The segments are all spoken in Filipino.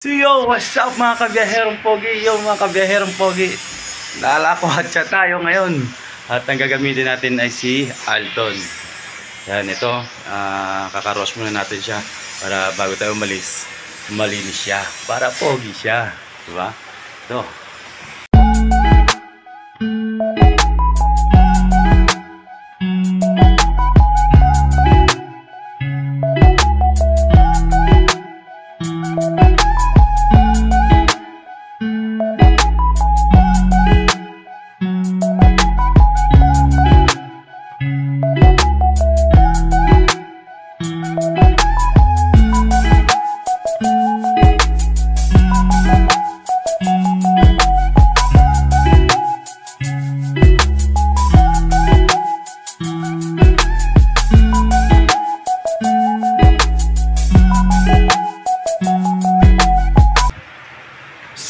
So yo, what's up mga kabiyaherong pogi? Yo mga kabiyaherong pogi, lalakotsa tayo ngayon. At ang gagamitin natin ay si Alton. Yan, ito, kakaros muna natin siya para bago tayo umalis, malinis siya, para pogi siya, diba? Ito.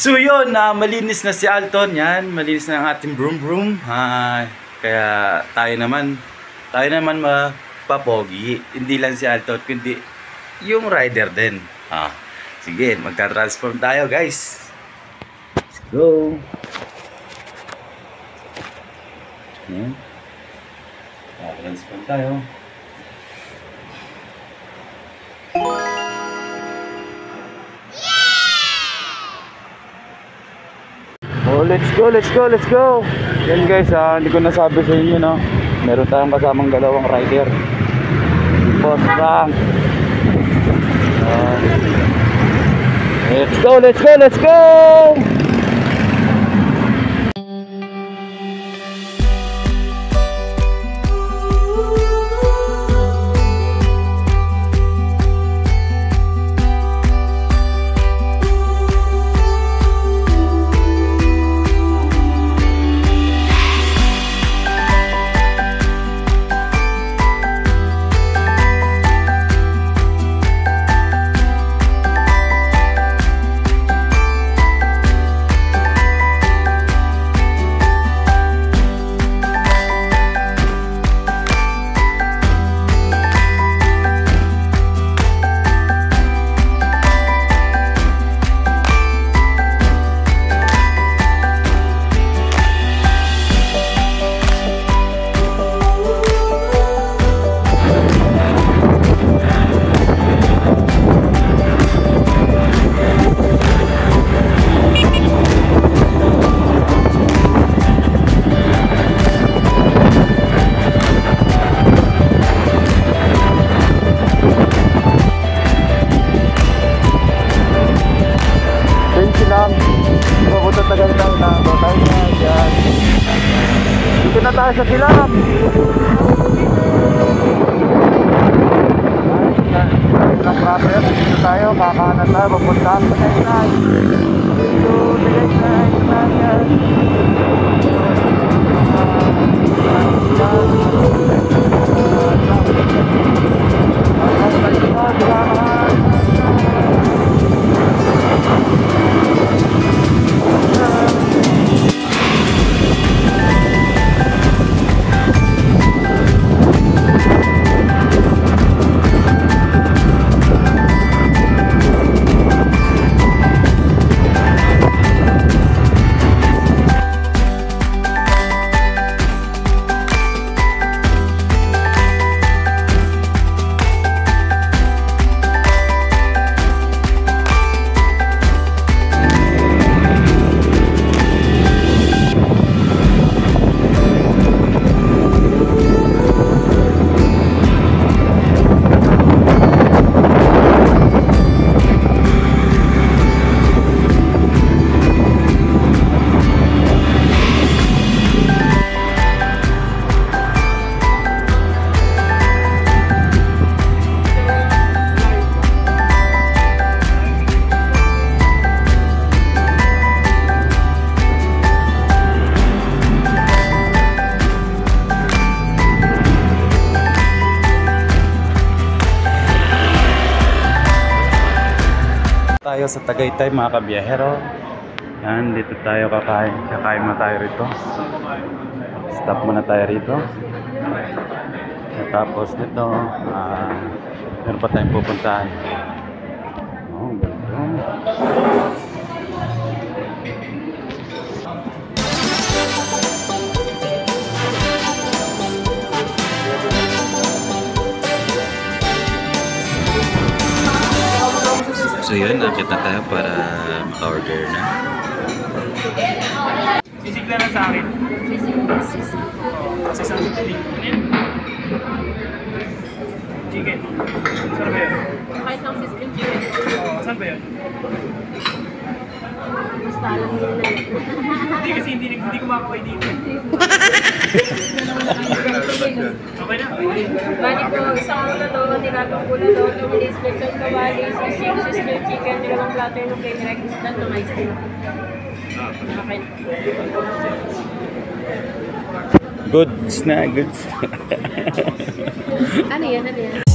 So yun, malinis na si Alton. Yan, malinis na ang ating broom broom. Kaya tayo naman mapapogi. Hindi lang si Alton, kundi yung rider din. Sige, magka-transform tayo guys. Let's go. Yan. Transform tayo. Oh, let's go, let's go, let's go. Yan guys, hindi ko nasabi sa inyo, no. Meron tayong kasamang dalawang rider. Boss Frank. Let's go, let's go, let's go. Dito na tayo sa Silam. Dito tayo, kakanan tayo, papuntahan sa Kainan. Tayo sa Tagaytay mga kabiyahero. Yan, dito tayo kakain muna tayo rito. Stop muna tayo rito. At tapos dito meron pa tayong pupuntahan. Oh, ganito. yun, nakit na tayo para maka-order na. Sisigla na sa akin. Kasi sa akin. Chicken. Saan ba yun? Kahit lang siskin chicken. Saan ba yun? Basta alam nila na yun. Hindi kasi hindi ko makakuha dito. Okay na. Bali po, isang ulo doon, nilatong ulo doon, tumilis, lechon kawali, sisig, sister chicken, dalawang plato yung kay direct isda, ng ice cream. Okay. Goods na, goods. Ano yan? Ano yan?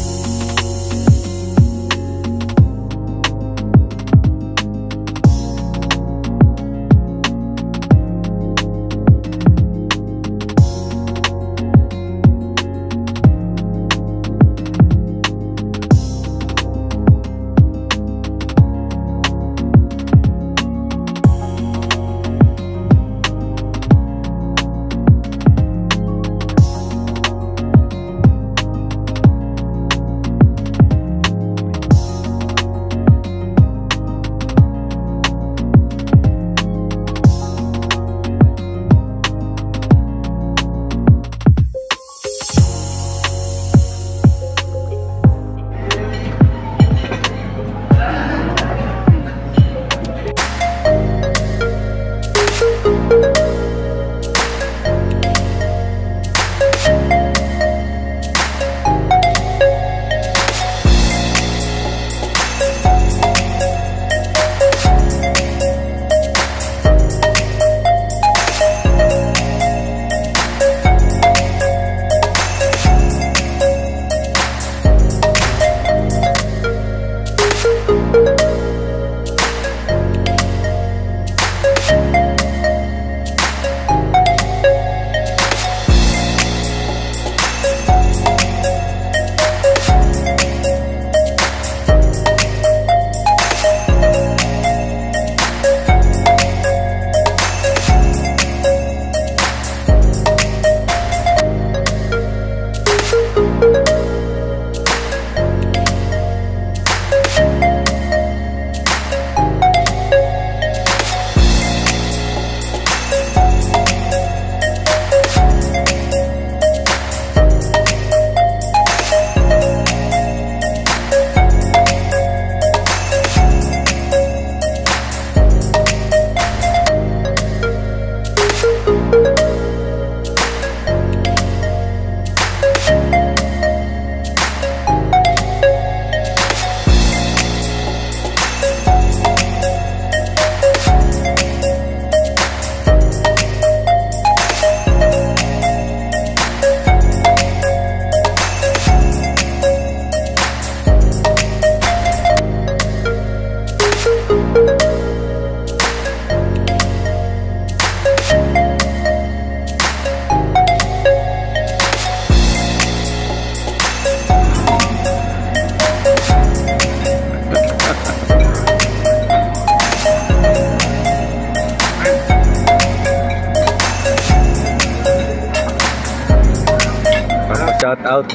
Shout out.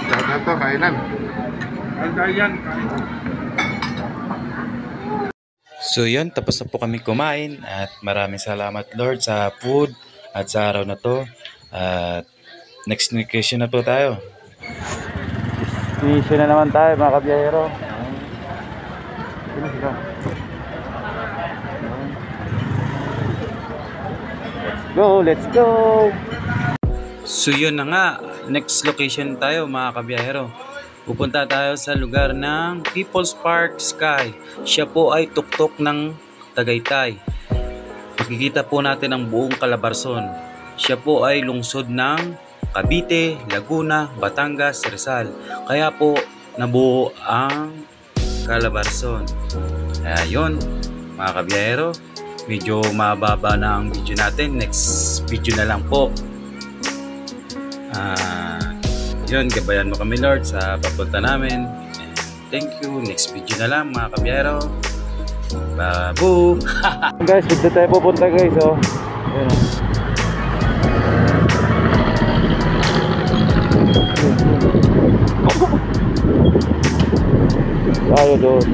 Shout out to, kainan. So yun, tapos na po kami kumain at maraming salamat Lord sa food at sa araw na to. At next vacation na po tayo. Destination na naman tayo mga kabiyahero. Let's go! So yun na nga, next location tayo mga kabiyahero. Pupunta tayo sa lugar ng People's Park Sky. Siya po ay tuktok ng Tagaytay. Makikita po natin ang buong Calabarzon. Siya po ay lungsod ng Cavite, Laguna, Batangas, Rizal. Kaya po nabuo ang Calabarzon. Kaya yun mga kabiyahero, medyo mababa na ang video natin. Next video na lang po. Yun, gabayan mo kami Lord sa papunta namin. And thank you. Next video na lang mga kabiyahero. Babu! Guys, dito tayo pupunta guys. Oh. Ayan. Tayo doon.